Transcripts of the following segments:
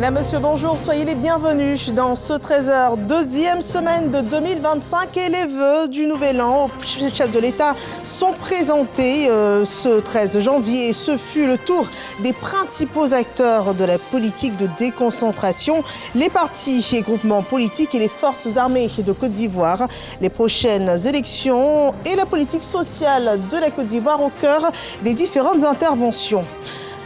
Mesdames, Messieurs, bonjour, soyez les bienvenus dans ce 13h, deuxième semaine de 2025 et les vœux du Nouvel An au chef de l'État sont présentés ce 13 janvier. Ce fut le tour des principaux acteurs de la politique de déconcentration, les partis et groupements politiques et les forces armées de Côte d'Ivoire. Les prochaines élections et la politique sociale de la Côte d'Ivoire au cœur des différentes interventions.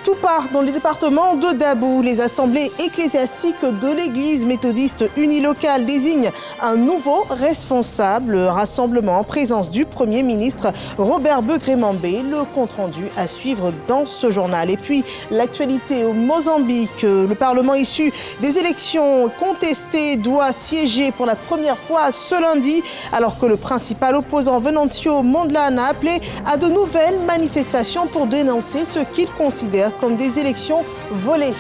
Tout part dans le département de Dabou. Les assemblées ecclésiastiques de l'église méthodiste unilocale désignent un nouveau responsable. Rassemblement en présence du Premier ministre Robert Begré-Mambé. Le compte-rendu à suivre dans ce journal. Et puis, l'actualité au Mozambique. Le Parlement issu des élections contestées doit siéger pour la première fois ce lundi, alors que le principal opposant Venancio Mondlane a appelé à de nouvelles manifestations pour dénoncer ce qu'il considère comme des élections volées.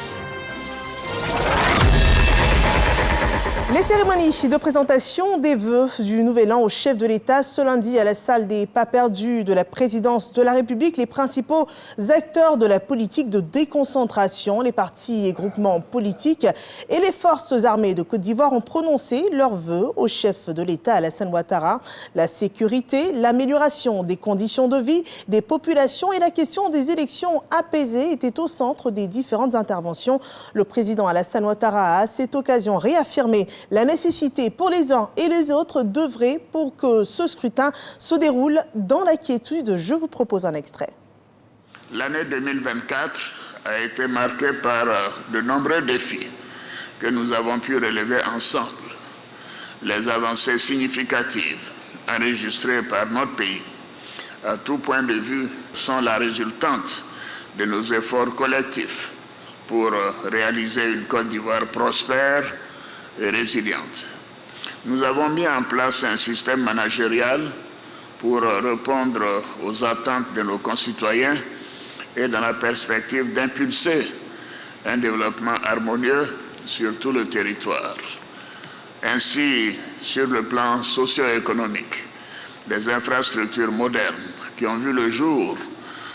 Les cérémonies de présentation des vœux du Nouvel An au chef de l'État ce lundi à la salle des pas perdus de la présidence de la République. Les principaux acteurs de la politique de déconcentration, les partis et groupements politiques et les forces armées de Côte d'Ivoire ont prononcé leurs vœux au chef de l'État Alassane Ouattara. La sécurité, l'amélioration des conditions de vie des populations et la question des élections apaisées étaient au centre des différentes interventions. Le président Alassane Ouattara a à cette occasion réaffirmé la nécessité pour les uns et les autres d'œuvrer pour que ce scrutin se déroule dans la quiétude. Je vous propose un extrait. L'année 2024 a été marquée par de nombreux défis que nous avons pu relever ensemble. Les avancées significatives enregistrées par notre pays, à tout point de vue, sont la résultante de nos efforts collectifs pour réaliser une Côte d'Ivoire prospère et résiliente. Nous avons mis en place un système managérial pour répondre aux attentes de nos concitoyens et dans la perspective d'impulser un développement harmonieux sur tout le territoire. Ainsi, sur le plan socio-économique, les infrastructures modernes qui ont vu le jour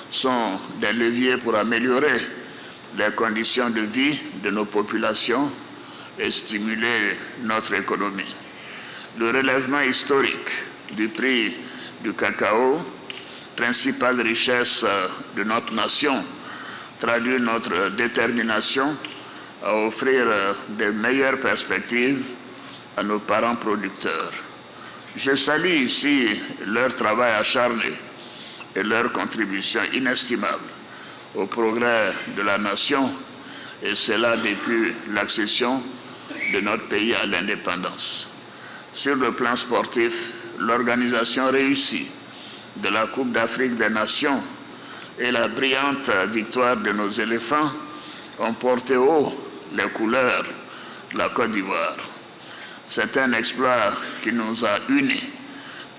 sont des leviers pour améliorer les conditions de vie de nos populations et stimuler notre économie. Le relèvement historique du prix du cacao, principale richesse de notre nation, traduit notre détermination à offrir de meilleures perspectives à nos parents producteurs. Je salue ici leur travail acharné et leur contribution inestimable au progrès de la nation, et cela depuis l'accession de notre pays à l'indépendance. Sur le plan sportif, l'organisation réussie de la Coupe d'Afrique des Nations et la brillante victoire de nos éléphants ont porté haut les couleurs de la Côte d'Ivoire. C'est un exploit qui nous a unis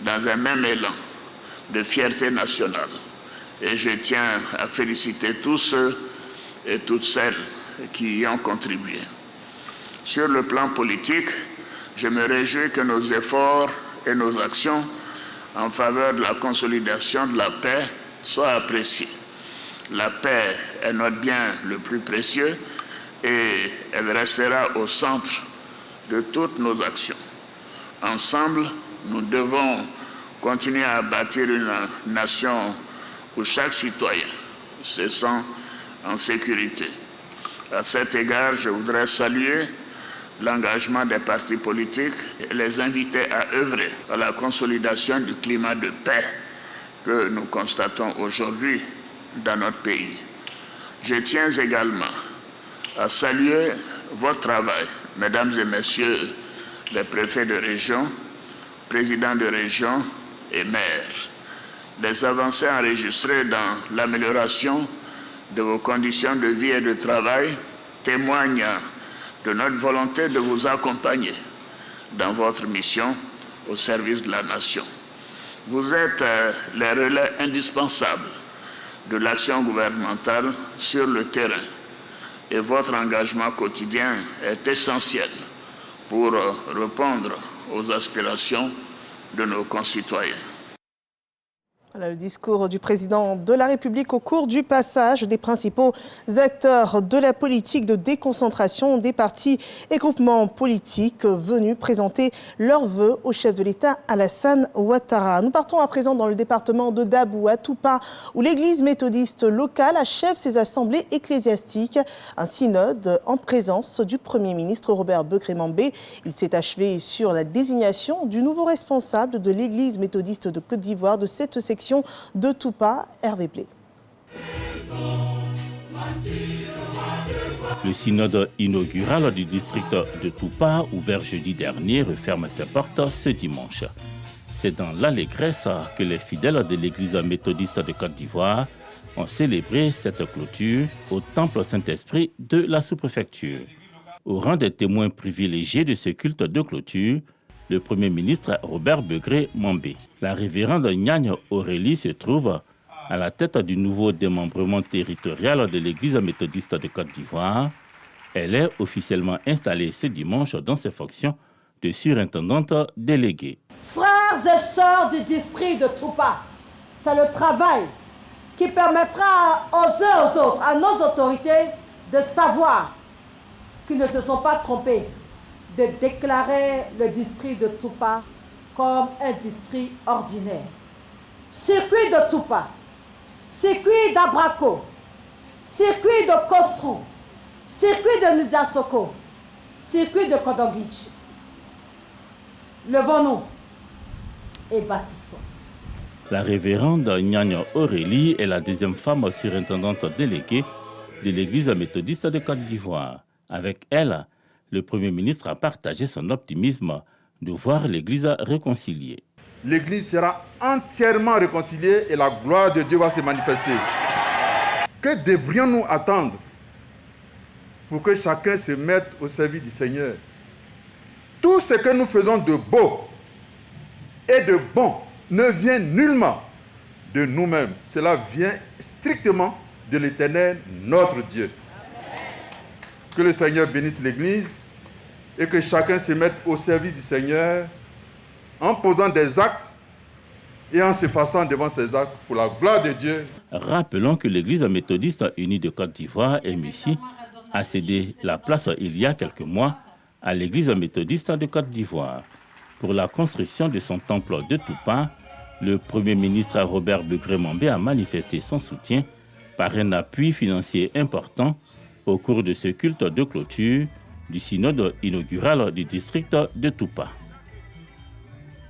dans un même élan de fierté nationale. Et je tiens à féliciter tous ceux et toutes celles qui y ont contribué. Sur le plan politique, je me réjouis que nos efforts et nos actions en faveur de la consolidation de la paix soient appréciés. La paix est notre bien le plus précieux et elle restera au centre de toutes nos actions. Ensemble, nous devons continuer à bâtir une nation où chaque citoyen se sent en sécurité. À cet égard, je voudrais saluer l'engagement des partis politiques et les inviter à œuvrer à la consolidation du climat de paix que nous constatons aujourd'hui dans notre pays. Je tiens également à saluer votre travail, mesdames et messieurs les préfets de région, présidents de région et maires. Les avancées enregistrées dans l'amélioration de vos conditions de vie et de travail témoignent de notre volonté de vous accompagner dans votre mission au service de la nation. Vous êtes les relais indispensables de l'action gouvernementale sur le terrain et votre engagement quotidien est essentiel pour répondre aux aspirations de nos concitoyens. Voilà le discours du président de la République au cours du passage des principaux acteurs de la politique de déconcentration des partis et groupements politiques venus présenter leurs vœux au chef de l'État Alassane Ouattara. Nous partons à présent dans le département de Dabou, à Toupa, où l'église méthodiste locale achève ses assemblées ecclésiastiques. Un synode en présence du Premier ministre Robert Begré-Mambé. Il s'est achevé sur la désignation du nouveau responsable de l'église méthodiste de Côte d'Ivoire de cette section de Toupa, Hervé Blé. Le synode inaugural du district de Toupa, ouvert jeudi dernier, referme ses portes ce dimanche. C'est dans l'allégresse que les fidèles de l'église méthodiste de Côte d'Ivoire ont célébré cette clôture au temple Saint-Esprit de la sous-préfecture. Au rang des témoins privilégiés de ce culte de clôture, le Premier ministre Robert Begré-Mambé. La révérende Nyagne Aurélie se trouve à la tête du nouveau démembrement territorial de l'Église méthodiste de Côte d'Ivoire. Elle est officiellement installée ce dimanche dans ses fonctions de surintendante déléguée. Frères et sœurs du district de Toupa, c'est le travail qui permettra aux uns aux autres, à nos autorités, de savoir qu'ils ne se sont pas trompés, de déclarer le district de Toupa comme un district ordinaire. Circuit de Toupa, circuit d'Abrako, circuit de Kosrou, circuit de Nidjasoko, circuit de Kodogich. Levons-nous et bâtissons. La révérende Nyagne Aurélie est la deuxième femme surintendante déléguée de l'Église méthodiste de Côte d'Ivoire. Avec elle, le Premier ministre a partagé son optimisme de voir l'Église réconciliée. L'Église sera entièrement réconciliée et la gloire de Dieu va se manifester. Que devrions-nous attendre pour que chacun se mette au service du Seigneur? Tout ce que nous faisons de beau et de bon ne vient nullement de nous-mêmes. Cela vient strictement de l'Éternel, notre Dieu. Que le Seigneur bénisse l'Église et que chacun se mette au service du Seigneur en posant des actes et en s'effaçant devant ces actes pour la gloire de Dieu. Rappelons que l'Église méthodiste unie de Côte d'Ivoire, MUC, a cédé la place il y a quelques mois à l'Église méthodiste de Côte d'Ivoire. Pour la construction de son temple de Toupa, le Premier ministre Robert Begré-Mambé a manifesté son soutien par un appui financier important au cours de ce culte de clôture du synode inaugural du district de Toupa.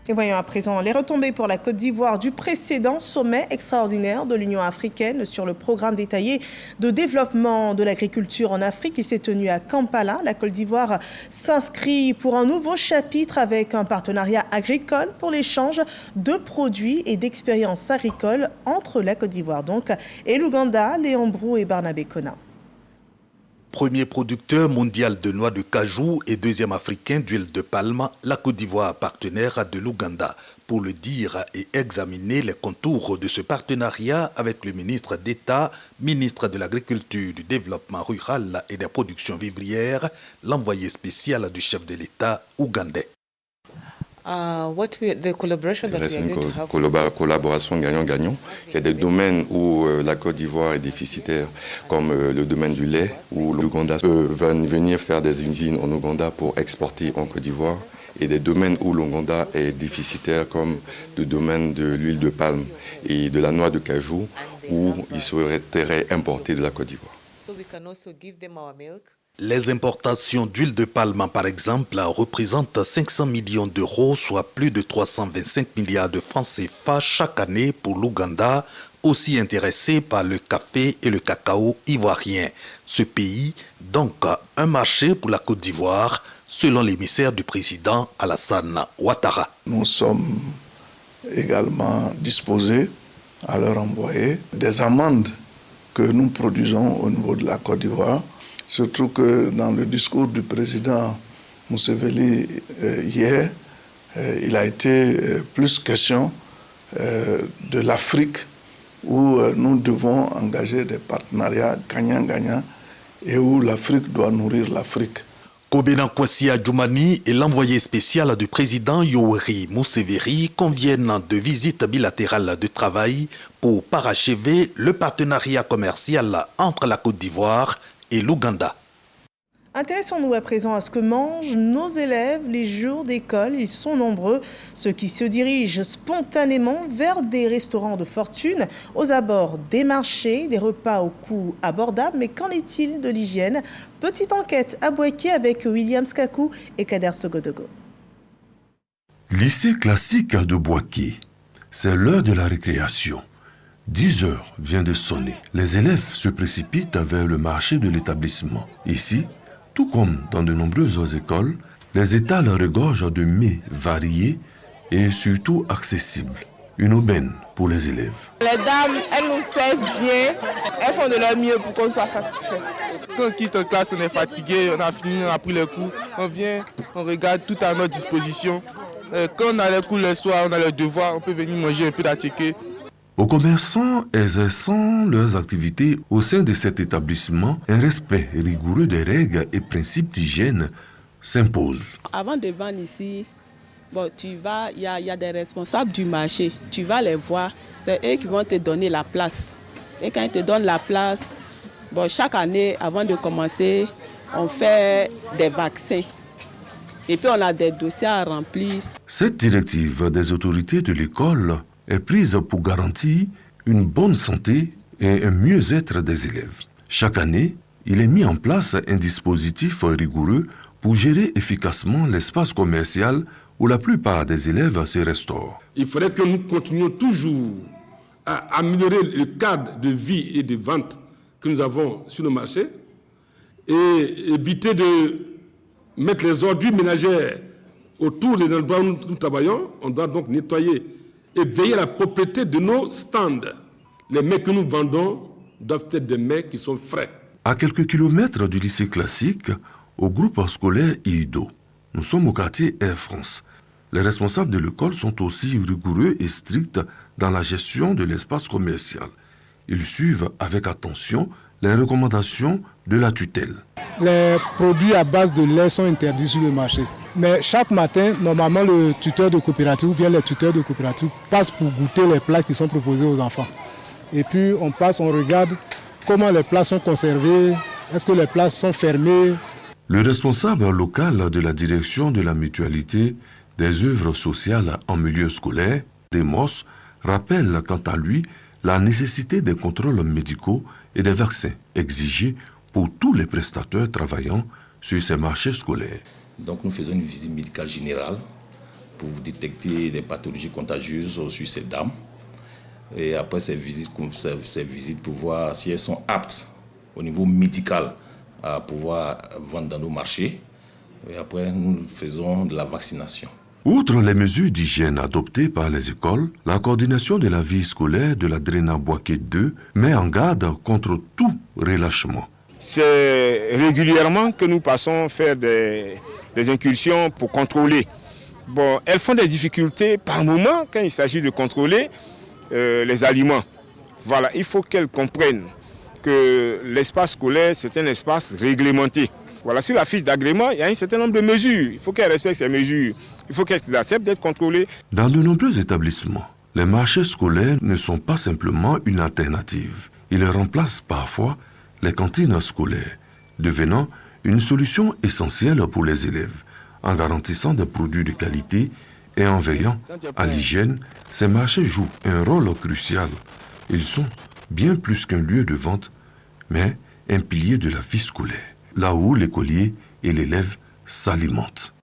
Et voyons à présent les retombées pour la Côte d'Ivoire du précédent sommet extraordinaire de l'Union africaine sur le programme détaillé de développement de l'agriculture en Afrique qui s'est tenu à Kampala. La Côte d'Ivoire s'inscrit pour un nouveau chapitre avec un partenariat agricole pour l'échange de produits et d'expériences agricoles entre la Côte d'Ivoire donc et l'Ouganda, Léon Brou et Barnabé Kona. Premier producteur mondial de noix de cajou et deuxième africain d'huile de palme, la Côte d'Ivoire partenaire de l'Ouganda. Pour le dire et examiner les contours de ce partenariat avec le ministre d'État, ministre de l'Agriculture, du Développement rural et des productions vivrières, l'envoyé spécial du chef de l'État ougandais. C'est une collaboration gagnant-gagnant. Il y a des domaines où la Côte d'Ivoire est déficitaire, comme le domaine du lait, où l'Ouganda va venir faire des usines en Ouganda pour exporter en Côte d'Ivoire, et des domaines où l'Ouganda est déficitaire, comme le domaine de l'huile de palme et de la noix de cajou, où il serait terre importé de la Côte d'Ivoire. Les importations d'huile de palme, par exemple, représentent 500 millions d'euros, soit plus de 325 milliards de francs CFA chaque année pour l'Ouganda, aussi intéressé par le café et le cacao ivoirien. Ce pays, donc, un marché pour la Côte d'Ivoire, selon l'émissaire du président Alassane Ouattara. Nous sommes également disposés à leur envoyer des amendes que nous produisons au niveau de la Côte d'Ivoire. Surtout que dans le discours du président Museveni hier, il a été plus question de l'Afrique où nous devons engager des partenariats gagnant-gagnant et où l'Afrique doit nourrir l'Afrique. Kobena Kwasi Adjoumani et l'envoyé spécial du président Yoweri Museveni conviennent de visites bilatérales de travail pour parachever le partenariat commercial entre la Côte d'Ivoire et l'Ouganda. Intéressons-nous à présent à ce que mangent nos élèves les jours d'école. Ils sont nombreux, ceux qui se dirigent spontanément vers des restaurants de fortune, aux abords des marchés, des repas au coût abordable. Mais qu'en est-il de l'hygiène? Petite enquête à Bouaké avec William Skakou et Kader Sogodogo. Lycée classique de Bouaké, c'est l'heure de la récréation. 10 heures vient de sonner. Les élèves se précipitent vers le marché de l'établissement. Ici, tout comme dans de nombreuses écoles, les étals regorgent de mets variés et surtout accessibles. Une aubaine pour les élèves. Les dames, elles nous servent bien, elles font de leur mieux pour qu'on soit satisfait. Quand on quitte la classe, on est fatigué, on a fini, on a pris les cours, on vient, on regarde tout à notre disposition. Quand on a les cours le soir, on a le devoir, on peut venir manger un peu d'attiqué. Aux commerçants exerçant leurs activités au sein de cet établissement, un respect rigoureux des règles et principes d'hygiène s'impose. Avant de vendre ici, tu vas, il y a des responsables du marché, tu vas les voir, c'est eux qui vont te donner la place. Et quand ils te donnent la place, chaque année, avant de commencer, on fait des vaccins. Et puis on a des dossiers à remplir. Cette directive des autorités de l'école est prise pour garantir une bonne santé et un mieux-être des élèves. Chaque année, il est mis en place un dispositif rigoureux pour gérer efficacement l'espace commercial où la plupart des élèves se restaurent. Il faudrait que nous continuions toujours à améliorer le cadre de vie et de vente que nous avons sur le marché et éviter de mettre les ordures ménagères autour des endroits où nous travaillons. On doit donc nettoyer et veiller à la propreté de nos stands. Les mets que nous vendons doivent être des mets qui sont frais. À quelques kilomètres du lycée classique, au groupe scolaire IDO, nous sommes au quartier Air France. Les responsables de l'école sont aussi rigoureux et stricts dans la gestion de l'espace commercial. Ils suivent avec attention les recommandations de la tutelle. Les produits à base de lait sont interdits sur le marché. Mais chaque matin, normalement, le tuteur de coopérative ou bien les tuteurs de coopérative passent pour goûter les plats qui sont proposés aux enfants. Et puis on passe, on regarde comment les plats sont conservés, est-ce que les plats sont fermés. Le responsable local de la direction de la mutualité des œuvres sociales en milieu scolaire, Demos, rappelle quant à lui la nécessité des contrôles médicaux et des vaccins exigés pour tous les prestataires travaillant sur ces marchés scolaires. Donc nous faisons une visite médicale générale pour détecter des pathologies contagieuses sur ces dames. Et après ces visites pour voir si elles sont aptes au niveau médical à pouvoir vendre dans nos marchés. Et après nous faisons de la vaccination. Outre les mesures d'hygiène adoptées par les écoles, la coordination de la vie scolaire de la Drena Bouaké 2 met en garde contre tout relâchement. C'est régulièrement que nous passons faire des incursions pour contrôler. Elles font des difficultés par moment quand il s'agit de contrôler les aliments. Voilà, il faut qu'elles comprennent que l'espace scolaire, c'est un espace réglementé. Voilà, sur la fiche d'agrément, il y a un certain nombre de mesures. Il faut qu'elles respectent ces mesures. Il faut qu'elles acceptent d'être contrôlées. Dans de nombreux établissements, les marchés scolaires ne sont pas simplement une alternative. Ils remplacent parfois les cantines scolaires, devenant une solution essentielle pour les élèves. En garantissant des produits de qualité et en veillant à l'hygiène, ces marchés jouent un rôle crucial. Ils sont bien plus qu'un lieu de vente, mais un pilier de la vie scolaire, là où l'écolier et l'élève s'alimentent.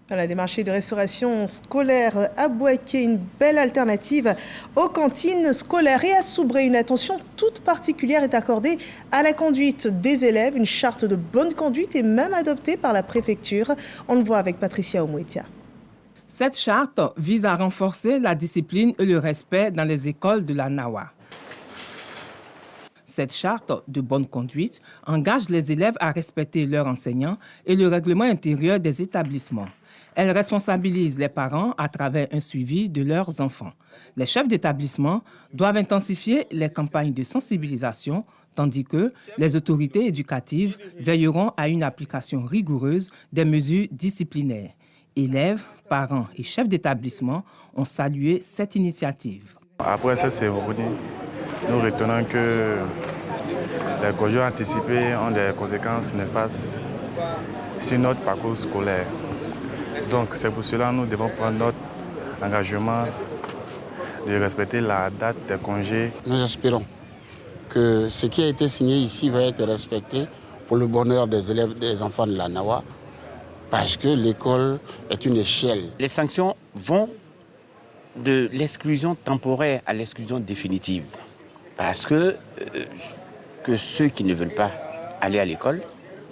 Voilà, des marchés de restauration scolaire à Bouaké, une belle alternative aux cantines scolaires. Et à Soubré, une attention toute particulière est accordée à la conduite des élèves. Une charte de bonne conduite est même adoptée par la préfecture. On le voit avec Patricia Omouetia. Cette charte vise à renforcer la discipline et le respect dans les écoles de la Nawa. Cette charte de bonne conduite engage les élèves à respecter leurs enseignants et le règlement intérieur des établissements. Elle responsabilise les parents à travers un suivi de leurs enfants. Les chefs d'établissement doivent intensifier les campagnes de sensibilisation tandis que les autorités éducatives veilleront à une application rigoureuse des mesures disciplinaires. Élèves, parents et chefs d'établissement ont salué cette initiative. Après cette cérémonie, nous retenons que les congés anticipés ont des conséquences néfastes sur notre parcours scolaire. Donc c'est pour cela que nous devons prendre notre engagement de respecter la date des congés. Nous espérons que ce qui a été signé ici va être respecté pour le bonheur des élèves, des enfants de la Nawa, parce que l'école est une échelle. Les sanctions vont de l'exclusion temporaire à l'exclusion définitive. Parce que ceux qui ne veulent pas aller à l'école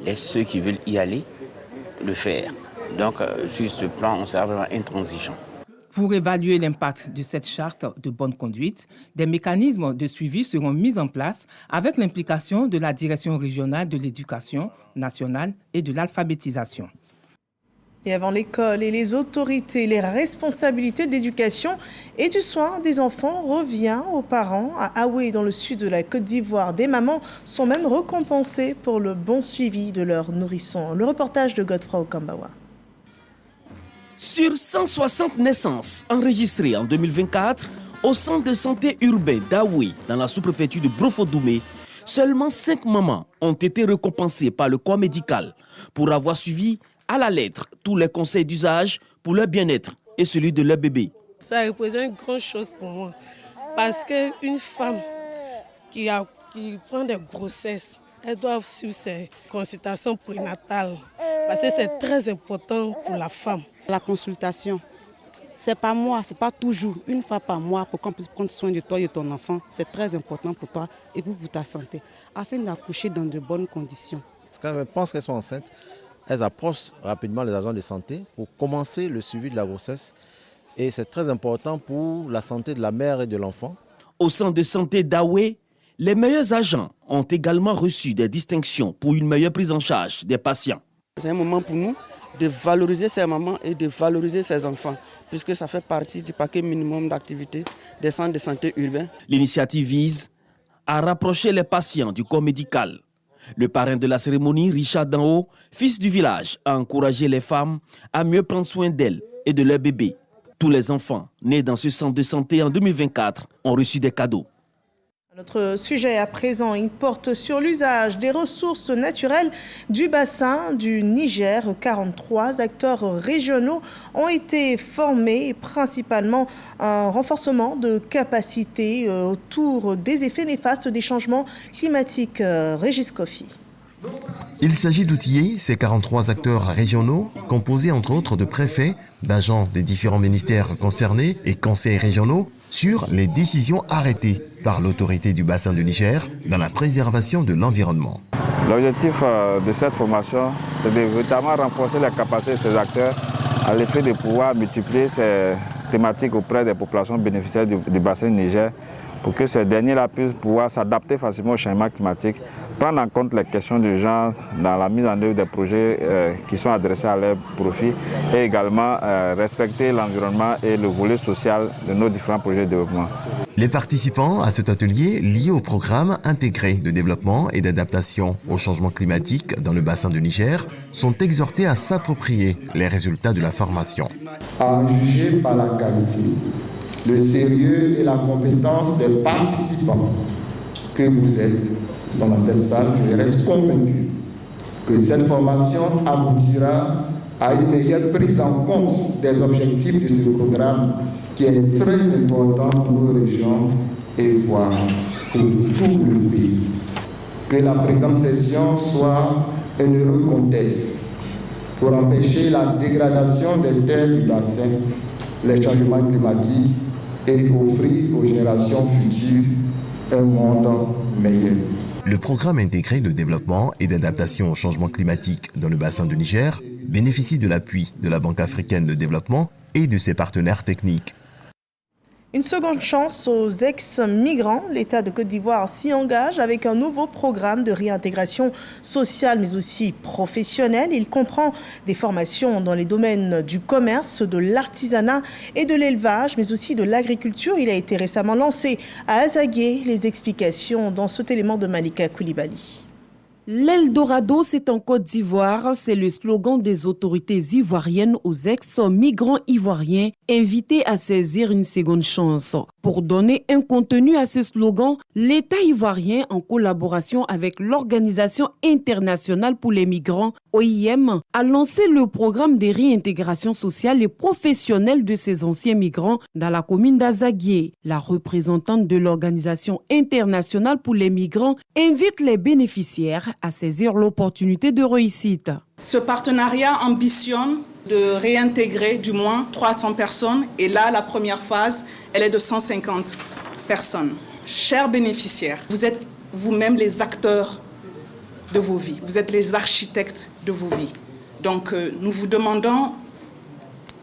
laissent ceux qui veulent y aller le faire. Donc sur ce plan, on sera vraiment intransigeant. Pour évaluer l'impact de cette charte de bonne conduite, des mécanismes de suivi seront mis en place avec l'implication de la Direction régionale de l'éducation nationale et de l'alphabétisation. Et avant l'école et les autorités, les responsabilités de l'éducation et du soin des enfants revient aux parents. À Aoué, dans le sud de la Côte d'Ivoire, des mamans sont même récompensées pour le bon suivi de leurs nourrissons. Le reportage de Godefroy Okambawa. Sur 160 naissances enregistrées en 2024 au centre de santé urbain d'Aoué, dans la sous-préfecture de Brofo-Doumé, seulement 5 mamans ont été récompensées par le corps médical pour avoir suivi à la lettre tous les conseils d'usage pour leur bien-être et celui de leur bébé. Ça représente une grande chose pour moi parce qu'une femme qui prend des grossesses, elle doit suivre ses consultations prénatales parce que c'est très important pour la femme. La consultation, c'est pas moi, c'est pas toujours une fois par mois pour qu'on puisse prendre soin de toi et de ton enfant. C'est très important pour toi et pour ta santé, afin d'accoucher dans de bonnes conditions. Quand elles pensent qu'elles sont enceintes, elles approchent rapidement les agents de santé pour commencer le suivi de la grossesse. Et c'est très important pour la santé de la mère et de l'enfant. Au centre de santé d'Aoué, les meilleurs agents ont également reçu des distinctions pour une meilleure prise en charge des patients. C'est un moment pour nous de valoriser ces mamans et de valoriser ces enfants, puisque ça fait partie du paquet minimum d'activités des centres de santé urbains. L'initiative vise à rapprocher les patients du corps médical. Le parrain de la cérémonie, Richard Danho, fils du village, a encouragé les femmes à mieux prendre soin d'elles et de leurs bébés. Tous les enfants nés dans ce centre de santé en 2024 ont reçu des cadeaux. Notre sujet à présent, il porte sur l'usage des ressources naturelles du bassin du Niger. 43 acteurs régionaux ont été formés, principalement un renforcement de capacité autour des effets néfastes des changements climatiques. Régis Kofi. Il s'agit d'outiller ces 43 acteurs régionaux, composés entre autres de préfets, d'agents des différents ministères concernés et conseils régionaux, sur les décisions arrêtées par l'autorité du bassin du Niger dans la préservation de l'environnement. L'objectif de cette formation, c'est de véritablement renforcer la capacité de ces acteurs à l'effet de pouvoir multiplier ces thématiques auprès des populations bénéficiaires du bassin du Niger pour que ces derniers-là puissent pouvoir s'adapter facilement au changement climatique, prendre en compte les questions du genre dans la mise en œuvre des projets qui sont adressés à leur profit et également respecter l'environnement et le volet social de nos différents projets de développement. Les participants à cet atelier lié au programme intégré de développement et d'adaptation au changement climatique dans le bassin du Niger sont exhortés à s'approprier les résultats de la formation. À juger par la qualité, le sérieux et la compétence des participants que vous êtes, qui sont dans cette salle, je reste convaincu que cette formation aboutira à une meilleure prise en compte des objectifs de ce programme qui est très important pour nos régions et voire pour tout le pays. Que la présente session soit un heureux contexte pour empêcher la dégradation des terres du bassin, les changements climatiques et offrir aux générations futures un monde meilleur. Le programme intégré de développement et d'adaptation au changement climatique dans le bassin du Niger bénéficie de l'appui de la Banque africaine de développement et de ses partenaires techniques. Une seconde chance aux ex-migrants. L'État de Côte d'Ivoire s'y engage avec un nouveau programme de réintégration sociale mais aussi professionnelle. Il comprend des formations dans les domaines du commerce, de l'artisanat et de l'élevage, mais aussi de l'agriculture. Il a été récemment lancé à Azagué. Les explications dans cet élément de Malika Koulibaly. L'Eldorado, c'est en Côte d'Ivoire. C'est le slogan des autorités ivoiriennes aux ex-migrants ivoiriens invités à saisir une seconde chance. Pour donner un contenu à ce slogan, l'État ivoirien, en collaboration avec l'Organisation internationale pour les migrants, OIM, a lancé le programme de réintégration sociale et professionnelle de ces anciens migrants dans la commune d'Azagué. La représentante de l'Organisation internationale pour les migrants invite les bénéficiaires à saisir l'opportunité de réussite. Ce partenariat ambitionne de réintégrer du moins 300 personnes et là, la première phase, elle est de 150 personnes. Chers bénéficiaires, vous êtes vous-même les acteurs de vos vies, vous êtes les architectes de vos vies. Donc, nous vous demandons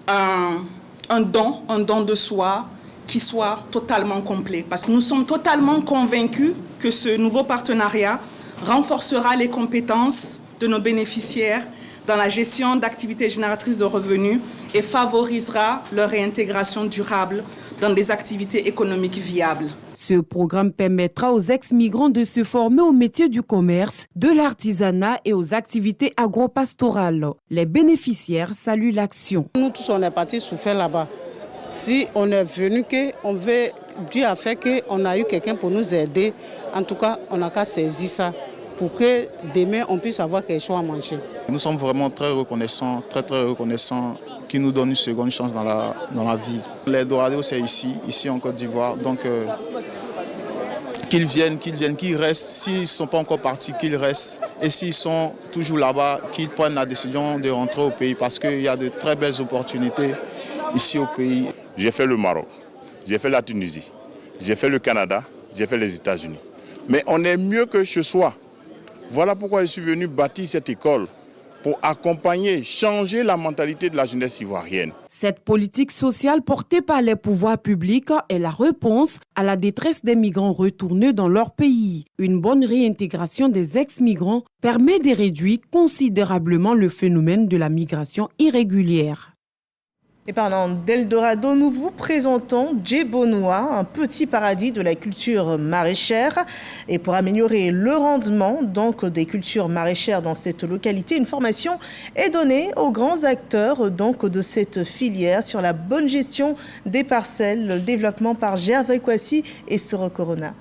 un don de soi qui soit totalement complet parce que nous sommes totalement convaincus que ce nouveau partenariat renforcera les compétences de nos bénéficiaires dans la gestion d'activités génératrices de revenus et favorisera leur réintégration durable dans des activités économiques viables. Ce programme permettra aux ex-migrants de se former au métier du commerce, de l'artisanat et aux activités agro-pastorales. Les bénéficiaires saluent l'action. Nous tous, on est partis souffrir là-bas. Si on est venu, Dieu a fait qu'on a eu quelqu'un pour nous aider. En tout cas, on n'a qu'à saisir ça pour que demain, on puisse avoir quelque chose à manger. Nous sommes vraiment très reconnaissants, très reconnaissants qu'ils nous donnent une seconde chance dans la vie. L'Eldorado, c'est ici en Côte d'Ivoire. Donc, qu'ils viennent, qu'ils restent. S'ils ne sont pas encore partis, qu'ils restent. Et s'ils sont toujours là-bas, qu'ils prennent la décision de rentrer au pays parce qu'il y a de très belles opportunités ici au pays. J'ai fait le Maroc, j'ai fait la Tunisie, j'ai fait le Canada, j'ai fait les États-Unis. Mais on est mieux que ce soit. Voilà pourquoi je suis venu bâtir cette école, pour accompagner, changer la mentalité de la jeunesse ivoirienne. Cette politique sociale portée par les pouvoirs publics est la réponse à la détresse des migrants retournés dans leur pays. Une bonne réintégration des ex-migrants permet de réduire considérablement le phénomène de la migration irrégulière. Et parlant d'Eldorado, nous vous présentons Djebonois, un petit paradis de la culture maraîchère. Et pour améliorer le rendement des cultures maraîchères dans cette localité, une formation est donnée aux grands acteurs de cette filière sur la bonne gestion des parcelles, le développement par Gervais Kwasi et Soro Corona.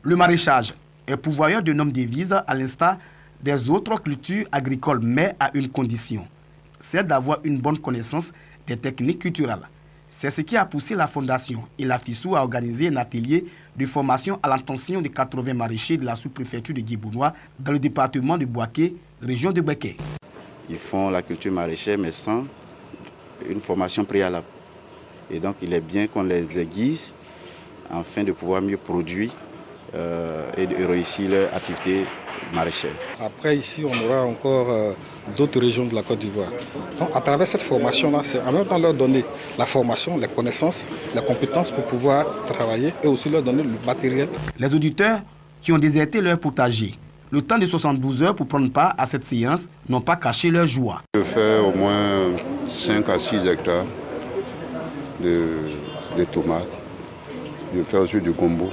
Le maraîchage est pourvoyeur de nombreuses devises à l'instar des autres cultures agricoles, mais à une condition, c'est d'avoir une bonne connaissance des techniques culturelles. C'est ce qui a poussé la Fondation et la FISU à organiser un atelier de formation à l'intention de 80 maraîchers de la sous-préfecture de Djebonois dans le département de Bouaké, région de Béké. Ils font la culture maraîchère mais sans une formation préalable. Et donc il est bien qu'on les aiguise afin de pouvoir mieux produire et de réussir leur activité maraîchère. Après ici on aura encore d'autres régions de la Côte d'Ivoire. Donc à travers cette formation-là, c'est en même temps leur donner la formation, les connaissances, les compétences pour pouvoir travailler et aussi leur donner le matériel. Les auditeurs qui ont déserté leur potager, le temps de 72 heures pour prendre part à cette séance, n'ont pas caché leur joie. Je fais au moins 5 à 6 hectares de tomates. Je fais aussi du gombo,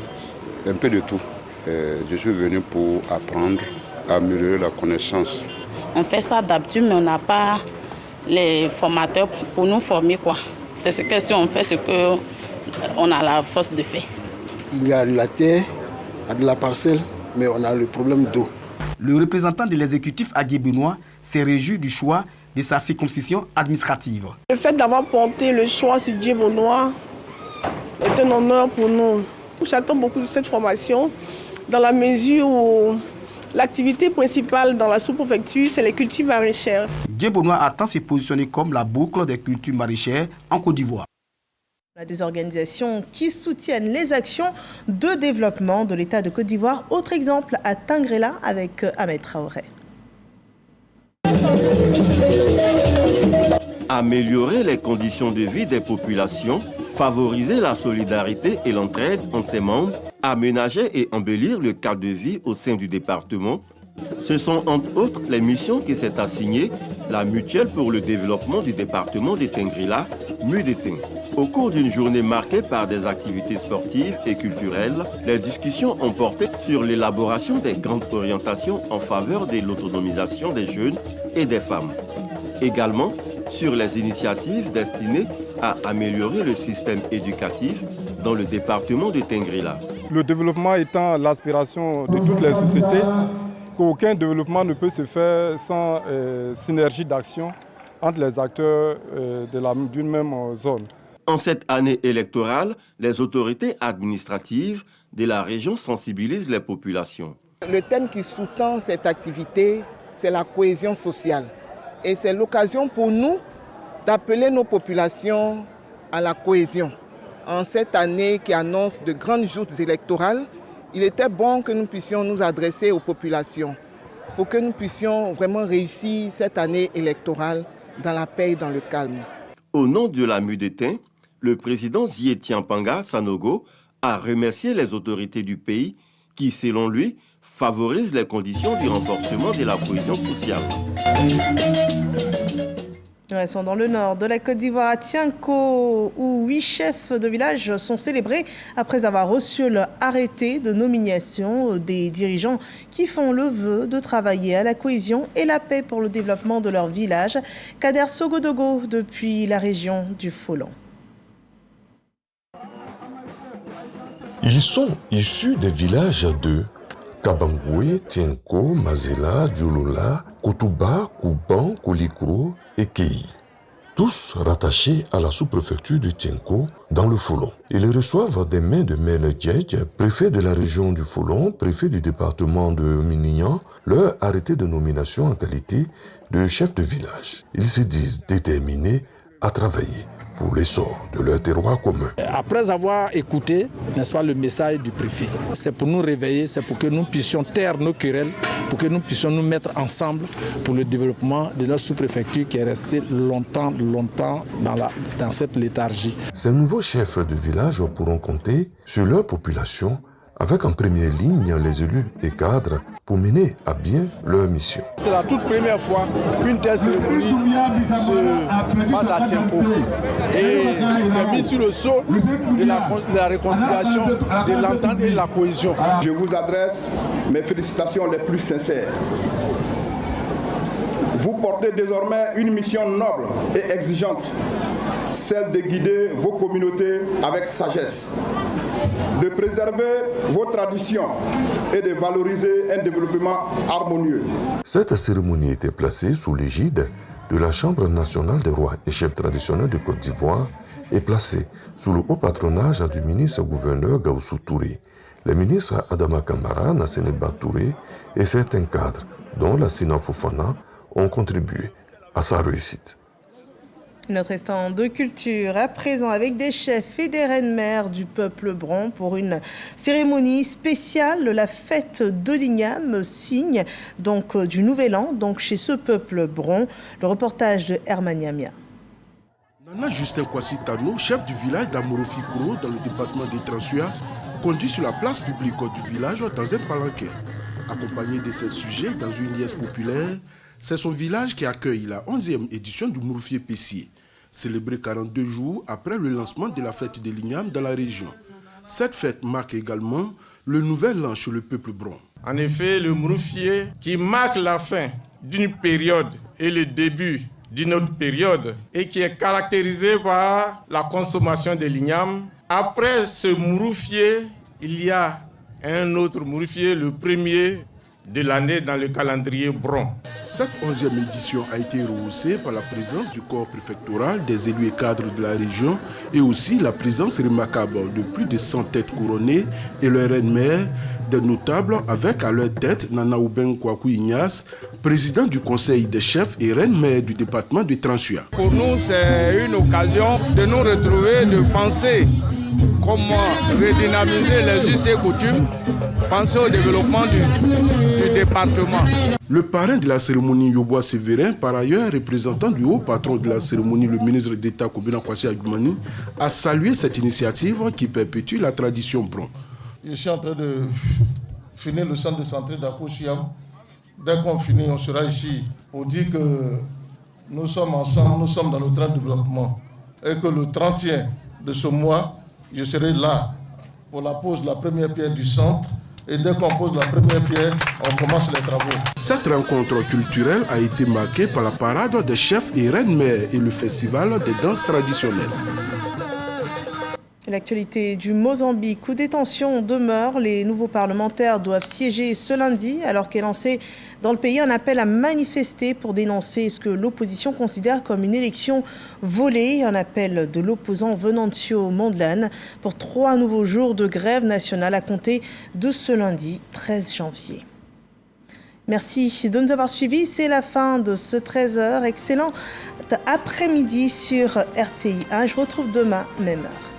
un peu de tout. Je suis venu pour apprendre à améliorer la connaissance. On fait ça d'habitude, mais on n'a pas les formateurs pour nous former, quoi. Parce que si on fait ce qu'on a la force de faire. Il y a de la terre, il y a de la parcelle, mais on a le problème d'eau. Le représentant de l'exécutif à Djebonois s'est réjoui du choix de sa circonscription administrative. Le fait d'avoir porté le choix sur Djebonois est un honneur pour nous. J'attends beaucoup de cette formation dans la mesure où l'activité principale dans la sous-préfecture, c'est les cultures maraîchères. Djebonois attend se positionner comme la boucle des cultures maraîchères en Côte d'Ivoire. Des organisations qui soutiennent les actions de développement de l'État de Côte d'Ivoire. Autre exemple à Tangrela avec Ahmed Traoré. Améliorer les conditions de vie des populations, favoriser la solidarité et l'entraide entre ses membres, aménager et embellir le cadre de vie au sein du département. Ce sont entre autres les missions qui s'est assignées la Mutuelle pour le développement du département de Tengrila, MUDETIN. Au cours d'une journée marquée par des activités sportives et culturelles, les discussions ont porté sur l'élaboration des grandes orientations en faveur de l'autonomisation des jeunes et des femmes. Également sur les initiatives destinées à améliorer le système éducatif dans le département de Tengrila. Le développement étant l'aspiration de toutes les sociétés, qu'aucun développement ne peut se faire sans synergie d'action entre les acteurs d'une même zone. En cette année électorale, les autorités administratives de la région sensibilisent les populations. Le thème qui sous-tend cette activité, c'est la cohésion sociale. Et c'est l'occasion pour nous d'appeler nos populations à la cohésion. En cette année qui annonce de grandes joutes électorales, il était bon que nous puissions nous adresser aux populations pour que nous puissions vraiment réussir cette année électorale dans la paix et dans le calme. Au nom de la MUDETIN, le président Zietiampanga Sanogo a remercié les autorités du pays qui, selon lui, favorisent les conditions du renforcement de la cohésion sociale. Nous restons dans le nord de la Côte d'Ivoire, à Tienko, où 8 chefs de village sont célébrés après avoir reçu leur arrêté de nomination des dirigeants qui font le vœu de travailler à la cohésion et la paix pour le développement de leur village. Kader Sogodogo depuis la région du Folon. Ils sont issus des villages de Kabangoué, Tienko, Mazela, Diolola, Kotouba, Kouban, Kolikro et Kei. Tous rattachés à la sous-préfecture de Tienko dans le Folon. Ils reçoivent des mains de Mele Djedj, préfet de la région du Folon, préfet du département de Minignan, leur arrêté de nomination en qualité de chef de village. Ils se disent déterminés à travailler pour l'essor de leur terroir commun. Après avoir écouté, n'est-ce pas, le message du préfet, c'est pour nous réveiller, c'est pour que nous puissions taire nos querelles, pour que nous puissions nous mettre ensemble pour le développement de notre sous-préfecture qui est restée longtemps dans cette léthargie. Ces nouveaux chefs de village pourront compter sur leur population avec en première ligne les élus et cadres pour mener à bien leur mission. C'est la toute première fois qu'une telle cérémonie se passe à Tienko. Et c'est mis sur le sceau de la réconciliation, de l'entente et de la cohésion. Je vous adresse mes félicitations les plus sincères. Vous portez désormais une mission noble et exigeante, celle de guider vos communautés avec sagesse, de préserver vos traditions et de valoriser un développement harmonieux. Cette cérémonie était placée sous l'égide de la Chambre nationale des rois et chefs traditionnels de Côte d'Ivoire et placée sous le haut patronage du ministre-gouverneur Gaussou Touré, les ministres Adama Kamara, Nasseneba Touré et certains cadres, dont la Sina Fofana, ont contribué à sa réussite. Notre instant de culture à présent avec des chefs et des reines-mères du peuple bron pour une cérémonie spéciale, la fête de l'Igname, signe donc du Nouvel An, donc chez ce peuple bron. Le reportage de Herman Yamia. Nana Justin Kwasitano, chef du village d'Amorofikro dans le département des Transua, conduit sur la place publique du village dans un palanquin. Accompagné de ses sujets dans une liesse populaire, c'est son village qui accueille la 11e édition du Mouroufié Pessier, célébrée 42 jours après le lancement de la fête de l'Igname dans la région. Cette fête marque également le nouvel an chez le peuple bron. En effet, le Mouroufié, qui marque la fin d'une période et le début d'une autre période, et qui est caractérisé par la consommation de l'igname. Après ce Mouroufié, il y a un autre Mouroufié, le premier de l'année dans le calendrier bron. Cette 11e édition a été rehaussée par la présence du corps préfectoral, des élus et cadres de la région et aussi la présence remarquable de plus de 100 têtes couronnées et leur reine-mère, des notables avec à leur tête Nana Ouben Kwaku Ignace, président du conseil des chefs et reine-mère du département de Transua. Pour nous, c'est une occasion de nous retrouver, de penser comment redynamiser les us et coutumes, penser au développement du département. Le parrain de la cérémonie, Yoboa Sévérin, par ailleurs représentant du haut patron de la cérémonie, le ministre d'État Kobina Kwasi Agumani, a salué cette initiative qui perpétue la tradition bron. Je suis en train de finir le centre de santé d'Akochiam. Dès qu'on finit, on sera ici pour dire que nous sommes ensemble, nous sommes dans le train de développement. Et que le 31 de ce mois, je serai là pour la pose de la première pierre du centre. Et dès qu'on pose la première pierre, on commence les travaux. Cette rencontre culturelle a été marquée par la parade des chefs et reines-mères et le festival des danses traditionnelles. L'actualité du Mozambique, où des tensions demeurent. Les nouveaux parlementaires doivent siéger ce lundi, alors qu'est lancé dans le pays un appel à manifester pour dénoncer ce que l'opposition considère comme une élection volée. Un appel de l'opposant Venancio Mondlane pour 3 nouveaux jours de grève nationale à compter de ce lundi 13 janvier. Merci de nous avoir suivis. C'est la fin de ce 13h. Excellent après-midi sur RTI 1. Je vous retrouve demain, même heure.